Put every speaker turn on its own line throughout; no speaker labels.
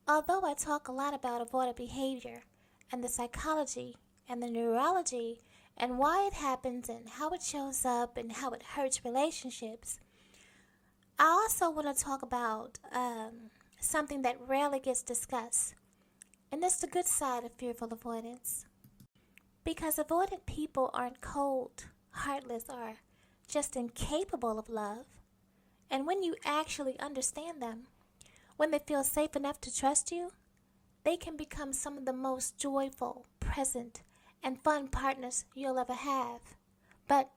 Although I talk a lot about avoidant behavior and the psychology and the neurology and why it happens and how it shows up and how it hurts relationships, I also want to talk about something that rarely gets discussed, and that's the good side of fearful avoidance. Because avoidant people aren't cold, heartless, or just incapable of love. And when you actually understand them, when they feel safe enough to trust you, they can become some of the most joyful, present, and fun partners you'll ever have. But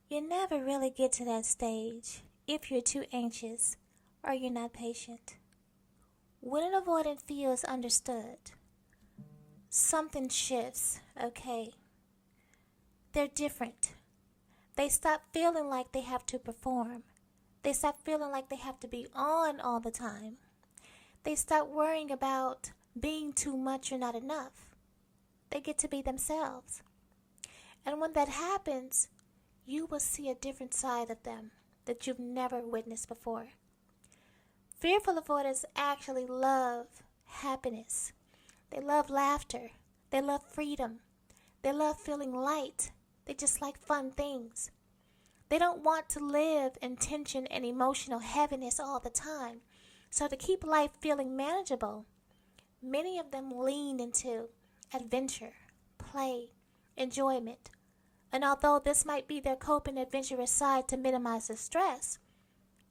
you never really get to that stage if you're too anxious or you're not patient. When an avoidant feels understood, something shifts, okay? They're different. They stop feeling like they have to perform. They stop feeling like they have to be on all the time. They stop worrying about being too much or not enough. They get to be themselves. And when that happens, you will see a different side of them that you've never witnessed before. Fearful avoidants actually love happiness. They love laughter. They love freedom. They love feeling light. They just like fun things. They don't want to live in tension and emotional heaviness all the time. So to keep life feeling manageable, many of them lean into adventure, play, enjoyment. And although this might be their coping adventurous side to minimize the stress,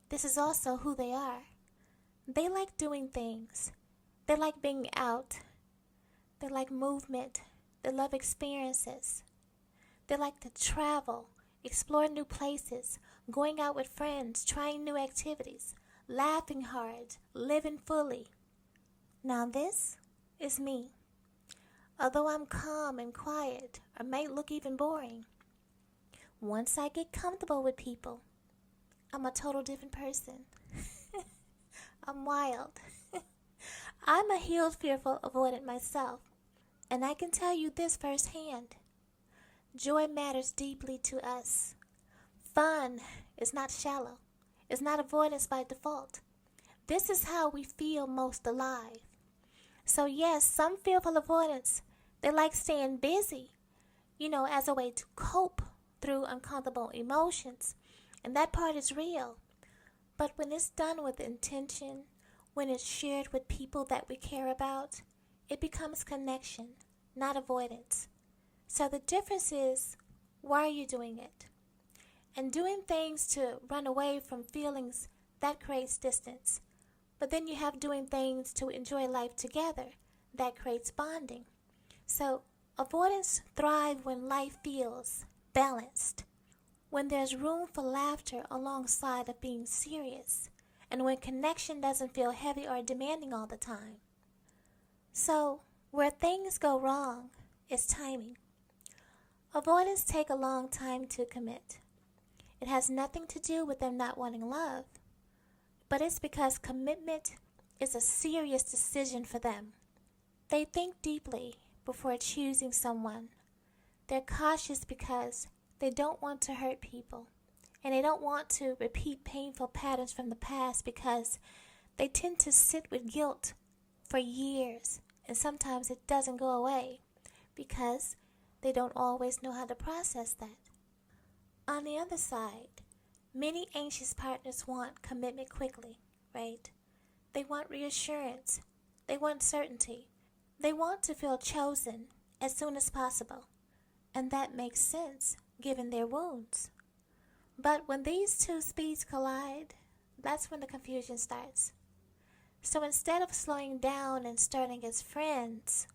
this is also who they are. They like doing things. They like being out. They like movement. They love experiences. They like to travel, explore new places, going out with friends, trying new activities, laughing hard, living fully. Now this is me. Although I'm calm and quiet, or may look even boring, once I get comfortable with people, I'm a total different person. I'm wild. I'm a healed, fearful avoidant myself, and I can tell you this firsthand. Joy matters deeply to us. Fun is not shallow. It's not avoidance by default. This is how we feel most alive. So yes, some fearful avoidants, they like staying busy, as a way to cope through uncomfortable emotions. And that part is real. But when it's done with intention, when it's shared with people that we care about, it becomes connection, not avoidance. So the difference is, why are you doing it? And doing things to run away from feelings, that creates distance. But then you have doing things to enjoy life together, that creates bonding. So avoidants thrive when life feels balanced, when there's room for laughter alongside of being serious, and when connection doesn't feel heavy or demanding all the time. So where things go wrong is timing. Avoidants take a long time to commit. It has nothing to do with them not wanting love, but it's because commitment is a serious decision for them. They think deeply before choosing someone. They're cautious because they don't want to hurt people, and they don't want to repeat painful patterns from the past because they tend to sit with guilt for years, and sometimes it doesn't go away because they don't always know how to process that. On the other side, many anxious partners want commitment quickly, right? They want reassurance. They want certainty. They want to feel chosen as soon as possible. And that makes sense given their wounds. But when these two speeds collide, that's when the confusion starts. So instead of slowing down and starting as friends,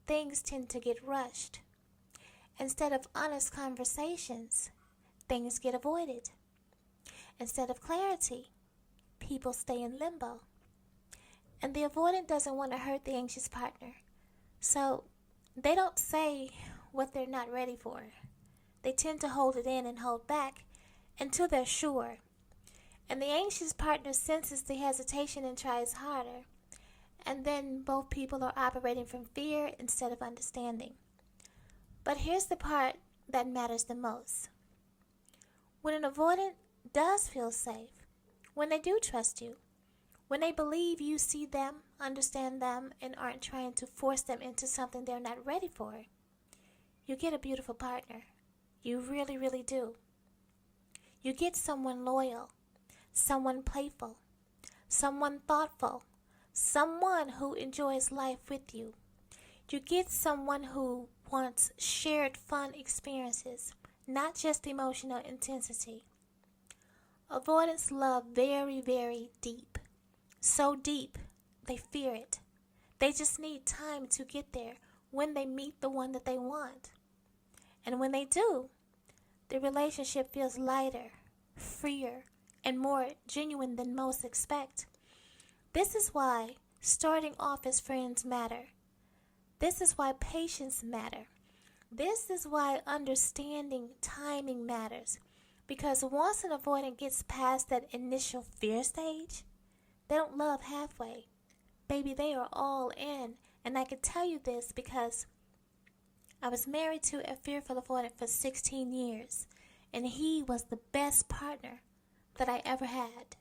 things tend to get rushed. Instead of honest conversations, things get avoided. Instead of clarity, people stay in limbo. And the avoidant doesn't want to hurt the anxious partner. So they don't say what they're not ready for. They tend to hold it in and hold back until they're sure. And the anxious partner senses the hesitation and tries harder. And then both people are operating from fear instead of understanding. But here's the part that matters the most. When an avoidant does feel safe, when they do trust you, when they believe you see them understand them and aren't trying to force them into something they're not ready for, you get a beautiful partner. You really, really do. You get someone loyal, someone playful, someone thoughtful, someone who enjoys life with you. You get someone who wants shared fun experiences, not just emotional intensity. Avoidants love very, very deep. So deep, they fear it. They just need time to get there when they meet the one that they want. And when they do, the relationship feels lighter, freer, and more genuine than most expect. This is why starting off as friends matter. This is why patience matter. This is why understanding timing matters. Because once an avoidant gets past that initial fear stage, they don't love halfway. Baby, they are all in. And I can tell you this because I was married to a fearful avoidant for 16 years. And he was the best partner that I ever had.